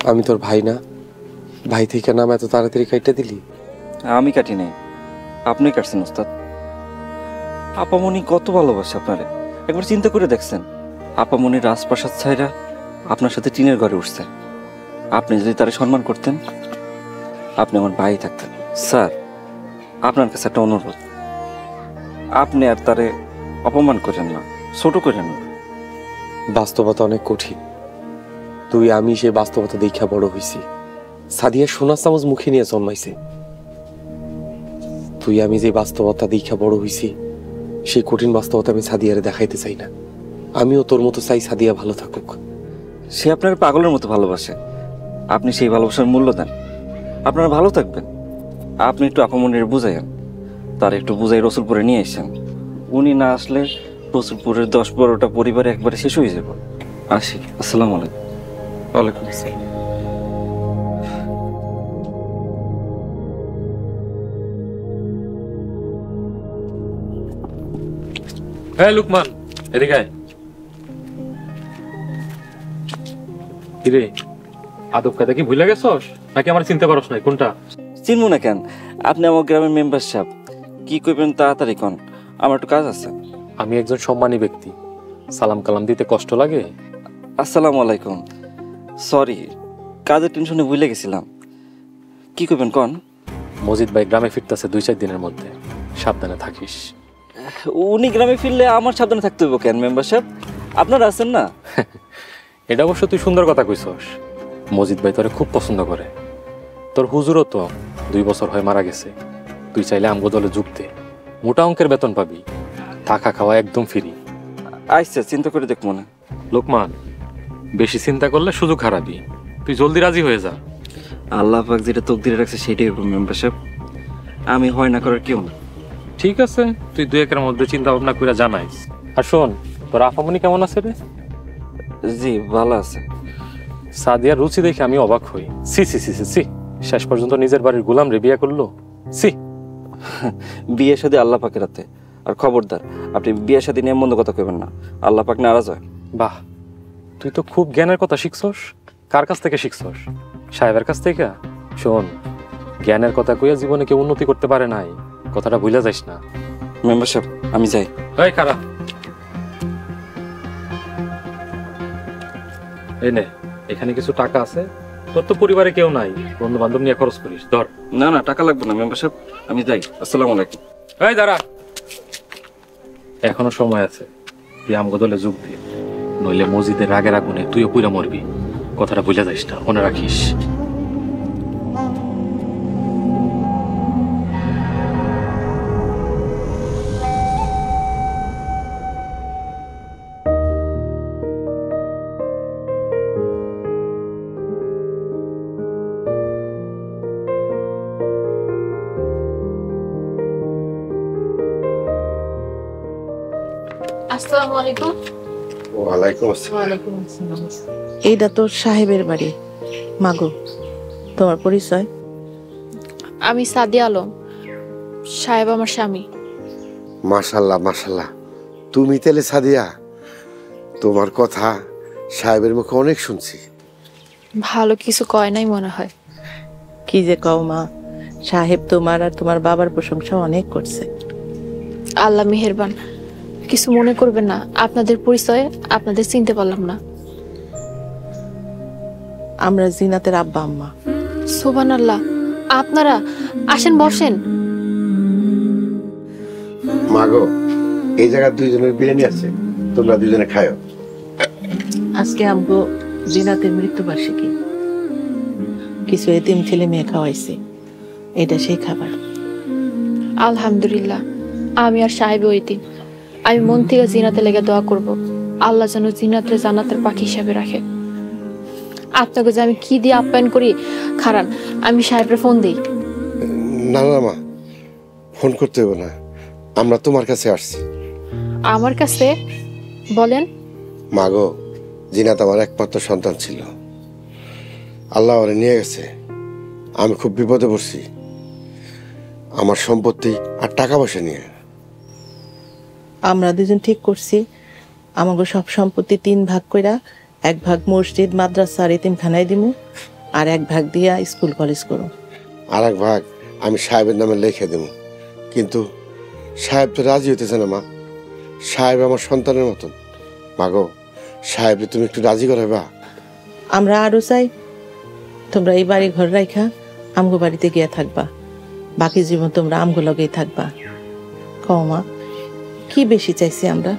আমি তোর ভাই না? ভাই থেকে নাম এত তাড়াতাড়ি কাইটা দিলি? আমি কাটি নাই, আপনি কাটছেন ওস্তাদ। আপামনি কত ভালোবাসে আপনারে, একবার চিন্তা করে দেখছেন? আপামনি রাজপ্রাসাদ ছাইরা আপনার সাথে টিনের ঘরে উঠছে। আপনি যদি তারে সম্মান করতেন, আপনি আমার ভাই থাকতেন। স্যার, আপনার কাছে একটা অনুরোধ, আপনি আর তারে অপমান করেন না, ছোট করেন না। বাস্তবতা অনেক কঠিন। তুই আমি সেই বাস্তবতা দেখা বড় হইছি। সাদিয়া সোনার চামচ মুখে নিয়ে জন্মাইছে। তুই আমি যে বাস্তবতা দেখা বড় হইছি, সেই কঠিন বাস্তবতা আমি সাদিয়ারে দেখাইতে চাই না। আমিও তোর মতো চাই সাদিয়া ভালো থাকুক। সে আপনার পাগলের মতো ভালোবাসে, আপনি সেই ভালোবাসার মূল্য দেন। আপনারা ভালো থাকবেন। আপনি একটু আপামনির বুঝাইন, তার একটু বুঝাই রসুলপুরে নিয়ে আসেন। উনি না আসলে রসুলপুরের 10-12টা পরিবার একবারে শেষ হয়ে যাব। আসি, আসসালামু আলাইকুম। ওয়ালাইকুম আসসালাম। হ্যাঁ লুকমান, এদিকে আয়। কিরে, আদব কায়দা কি ভুলে গেছস নাকি আমার চিন্তা করস নাই? কোনটা চিনবো না কেন? আপনি আমার গ্রামের মেম্বার সাহেব, কি করবেন তাড়াতাড়ি কন, আমার একটু কাজ আছে। আমি একজন সম্মানী ব্যক্তি, সালাম কালাম দিতে কষ্ট লাগে? আসসালামু আলাইকুম। সরি, কাজের টেনশনে ভুলে গেছিলাম। কি করবেন কন? মজিদ ভাই গ্রামে ফিরতেছে 2-4 দিনের মধ্যে, সাবধানে থাকিস। উনি গ্রামে ফিরলে আমার সাবধানে থাকতে হইব কেন মেম্বার সাহেব? আপনারা আছেন না? এটা অবশ্য তুই সুন্দর কথা কইছস। মজিদ ভাই তোরে খুব পছন্দ করে। তোর হুজুরও তো 2 বছর হয় মারা গেছে। তুই চাইলে আমগো দলে যোগ দে, মোটা অঙ্কের বেতন পাবি, থাকা খাওয়া একদম ফ্রি। আচ্ছা, চিন্তা করে দেখ মনে। লোকমান, বেশি চিন্তা করলে সুযোগ হারাবি, তুই জলদি রাজি হয়ে যা। আল্লাহ পাক যেটা তকদিরে রাখছে সেটাই হবে মেম্বার সাহেব, আমি হয় না করার কেউ না। ঠিক আছে, তুই 2-1 মধ্যে চিন্তা ভাবনা করে জানাইস। আর শোন, তোর আফামনি কেমন আছে রে? জি ভালো আছে। সাদিয়ার রুচি দেখে আমি অবাক হই। সি সি সি সি, শেষ পর্যন্ত নিজের বাড়ির গোলাম রে বিয়ে করলো। সি, বিয়ে শাদী আল্লাহ পাকের হাতে। আর খবরদার, আপনি বিয়ে শাদী নিয়ে মন্দ কথা কইবেন না, আল্লাহ পাক নারাজ হয়। বাহ, তুই তো খুব জ্ঞানের কথা শিখছস। কার কাছ থেকে শিখছস? সাহেবের কাছ থেকে? শোন, জ্ঞানের কথা কইয়া জীবনে কেউ উন্নতি করতে পারে নাই, কথাটা ভুলে যাইস না। মেম্বার সাহেব, আমি যাই। এই কারা, এই নে, এখানে কিছু টাকা আছে। তোর তো পরিবারে কেউ নাই, বন্ধু বান্ধব নিয়ে খরচ করিস, ধর। না না, টাকা লাগবে না মেম্বার সাহেব, আমি যাই। আসসালামু আলাইকুম। এই দাঁড়া, এখনো সময় আছে, তুই আমগো দলে যোগ দিয়ে, নইলে মসজিদের রাগের আগুনে তুইও পুইরা মরবি। কথাটা ভুলে যাইস না, মনে রাখিস। আসসালামু আলাইকুম। ওয়ালাইকুম আসসালাম। ওয়ালাইকুম আসসালাম। এইটা তো সাহেবের বাড়ি। মাগো, তোমার পরিচয়? আমি সাদিয়া আলম, সাহেব আমার স্বামী। মাশাল্লাহ মাশাল্লাহ, তুমি তাহলে সাদিয়া? তোমার কথা সাহেবের মুখে অনেক শুনছি। ভালো কিছু কয় নাই মনে হয়। কি যে কও মা, সাহেব তোমার আর তোমার বাবার প্রশংসা অনেক করছে। আল্লাহ মেহেরবান, কিছু মনে করবেন না, আপনাদের পরিচয় আপনাদের চিনতে পারলাম না। আমরা জিনাতের আব্বা আম্মা। সুবহানাল্লাহ, আপনারা আসেন, বসেন। মাগো, এই জায়গায় 2 জনের বিরিয়ানি আছে, তোমরা 2 জনে খাও। আজকে আমগো জিনাতের মৃত্যুবার্ষিকী, কিছু এতিম ছেলে মেয়ে খাওয়াইছি, এটা সেই খাবার। আলহামদুলিল্লাহ, আমি আর সাহেব ওইদিন আমি মন থেকে জিনাতে লেগে দোয়া করব, আল্লাহ যেন জিনাতের জান্নাতের পাখি হিসাবে রাখে। আপনাকে যে আমি কি দিয়ে আপ্যায়ন করি, খারান আমি সাহেবের ফোন দিই। না না মা, ফোন করতে হবে না, আমরা তোমার কাছে আসছি। আমার কাছে? বলেন। মাগো, জিনাত আমার একমাত্র সন্তান ছিল, আল্লাহ ওরে নিয়ে গেছে। আমি খুব বিপদে পড়ছি, আমার সম্পত্তি আর টাকা পয়সা নিয়ে। আমরা দুজন ঠিক করছি আমাকে সব সম্পত্তি 3 ভাগ কইরা এক ভাগ মসজিদ মাদ্রাসা আর এতিমখানায় দিমু, আর এক ভাগ দিয়া স্কুল কলেজ করো। আর এক ভাগ আমি সাহেবের নামে লিখে দেব। কিন্তু সাহেব তো রাজি হইতেছে না মা। সাহেব আমার সন্তানের মতন। মাগো, সাহেবকে তুমি একটু রাজি করাইবা? আমরা আরো চাই তোমরা এই বাড়ি ঘর রাখা আমগো বাড়িতে গিয়া থাকবা, বাকি জীবন তোমরা আমগো লগেই থাকবা। কও মা, কি বেশি চাইছি আমরা?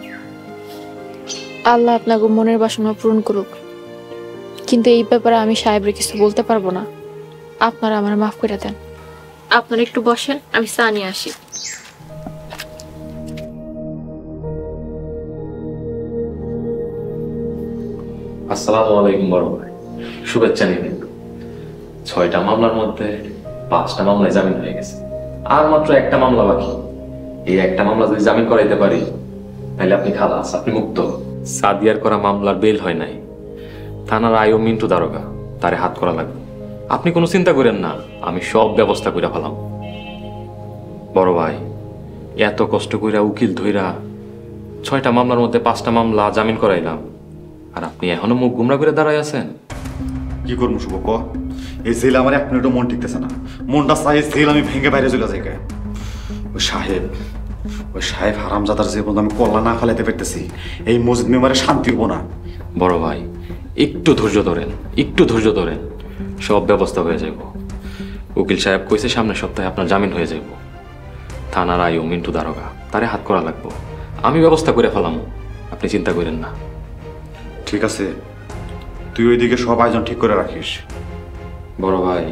আল্লাহ আপনাকে মনের বাসনা পূরণ করুক, কিন্তু এই ব্যাপারে আমি সাহেবরে কিছু বলতে পারবো না। আপনারা আমার মাফ করে দেন। আপনারা একটু বসেন, আমি চা নিয়ে আসি। আসসালামু আলাইকুম বড় ভাই, শুভেচ্ছা নিবেন। 6টা মামলার মধ্যে 5টা মামলায় জামিন হয়ে গেছে, আর মাত্র একটা মামলা বাকি। এই একটা মামলা যদি জামিন করাইতে পারি তাহলে আপনি খালাস, আপনি মুক্ত। সাদিয়ার করা মামলার বেল হয় নাই, থানার আইও মিন্টু দারোগা, তারে হাত করা লাগবে। আপনি কোনো চিন্তা করেন না, আমি সব ব্যবস্থা করে ফেলাম। বড় ভাই, এত কষ্ট কইরা উকিল ধইরা 6টা মামলার মধ্যে 5টা মামলা জামিন করাইলাম, আর আপনি এখনো মুখ গুমরা করে দাঁড়ায় আছেন। কি করবো শুভ ক? এই জেল আমার এক মিনিটও মন টিকতেছে না। মনটা চাই জেল আমি ভেঙে বাইরে চলে যাই। ওই সাহেব হারামজাদার যে বন্ধু আমি কল্লা না ফেলাইতে পারতেছি, এই মসজিদ মেম্বারে শান্তি হবো না। বড় ভাই, একটু ধৈর্য ধরেন, একটু ধৈর্য ধরেন, সব ব্যবস্থা হয়ে যাব। উকিল সাহেব কইছে সামনের সপ্তাহে আপনার জামিন হয়ে যাব। থানার আইও মিন্টু দারোগা, তারে হাত করা লাগবো। আমি ব্যবস্থা করে ফেলাম, আপনি চিন্তা করেন না। ঠিক আছে, তুই ওইদিকে সব আয়োজন ঠিক করে রাখিস। বড় ভাই,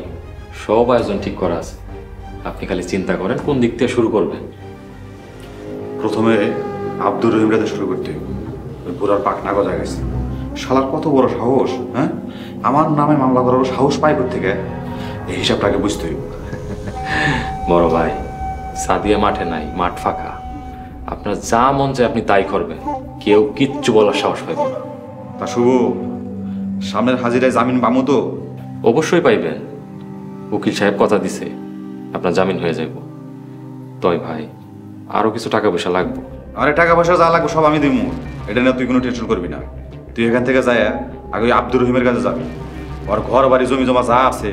সব আয়োজন ঠিক করা আছে, আপনি খালি চিন্তা করেন কোন দিক থেকে শুরু করবেন। প্রথমে আব্দুর রহিম রাতে শুরু করতে হইব। ওই বুড়ার পাক না গজা গেছে। শালার কত বড় সাহস! হ্যাঁ, আমার নামে মামলা করার সাহস পাই থেকে, এই হিসাবটাকে বুঝতে হইব। বড় ভাই, সাদিয়া মাঠে নাই, মাঠ ফাঁকা। আপনার যা মন চায় আপনি তাই করবেন, কেউ কিচ্ছু বলার সাহস পাইব না। তা শুভ, সামনের হাজিরায় জামিন পামো তো? অবশ্যই পাইবেন, উকিল সাহেব কথা দিছে আপনার জামিন হয়ে যাইব। তই ভাই, আরো কিছু টাকা পয়সা লাগবে। আরে টাকা পয়সা যা লাগবে সব আমি দিব, এটা নিয়ে তুই কোনো টেনশন করবি না। তুই এখান থেকে যায় আগে ওই আব্দুর রহিমের কাছে যাবি। ওর ঘর বাড়ি জমি জমা যা আছে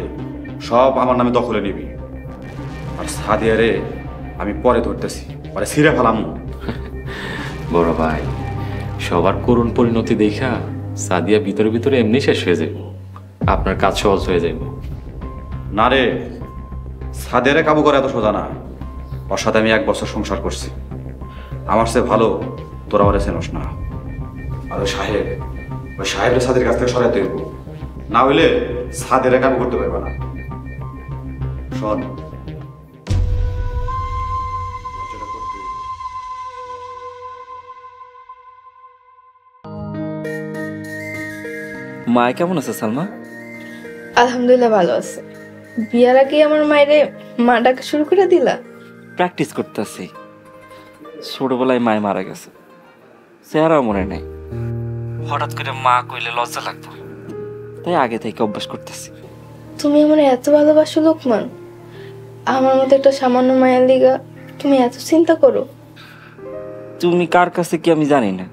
সব আমার নামে দখলে নিবি। আর সাদিয়ারে আমি পরে ধরতেছি, পরে ছিঁড়ে ফেলাম। বড় ভাই, সবার করুণ পরিণতি দেখা সাদিয়া ভিতরে ভিতরে এমনি শেষ হয়ে যাইব, আপনার কাজ সহজ হয়ে যাইব। না রে, সাদিয়ারে কাবু করা এত সোজা না। ওর সাথে আমি 1 বছর সংসার করছি। আমার সে ভালো তোরা ওরে চেনস না। আর ওই সাহেবের সাদের কাছ থেকে সরাইতে হইব, না হইলে সাদেরে কাবু করতে পারবে না। শোন, মা কেমন আছে সালমা? আলহামদুলিল্লাহ ভালো আছে। বিয়ার আগে আমার মায়েরে মা ডাকা শুরু করে দিলা? প্র্যাকটিস করতেছি। ছোটবেলায় মায় মারা গেছে, চেহারাও মনে নেই। হঠাৎ করে মা কইলে লজ্জা লাগতো, তাই আগে থেকে অভ্যাস করতেছি। তুমি আমার এত ভালোবাসো লোকমান, আমার মতো একটা সামান্য মায়ের লিগা তুমি এত চিন্তা করো? তুমি কার কাছে কি আমি জানি না,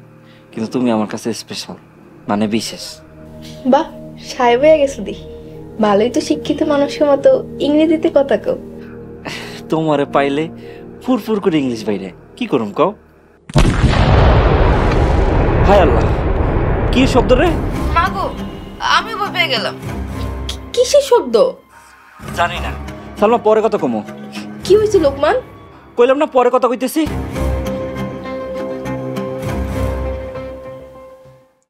কিন্তু তুমি আমার কাছে স্পেশাল, মানে বিশেষ। বাহ, সাহেব হয়ে গেছো দি। ভালোই তো শিক্ষিত মানুষের মতো ইংরেজিতে কথা কও। তোমারে পাইলে ফুরফুর করে ইংলিশ বাইরে কি করুম কও? হায় আল্লাহ, কি শব্দ রে? মাগো, আমি ভয় পেয়ে গেলাম। কিসের শব্দ? জানি না। সালমা, পরে কথা কমো। কি হয়েছে লোকমান? কইলাম না পরে কথা কইতেছি।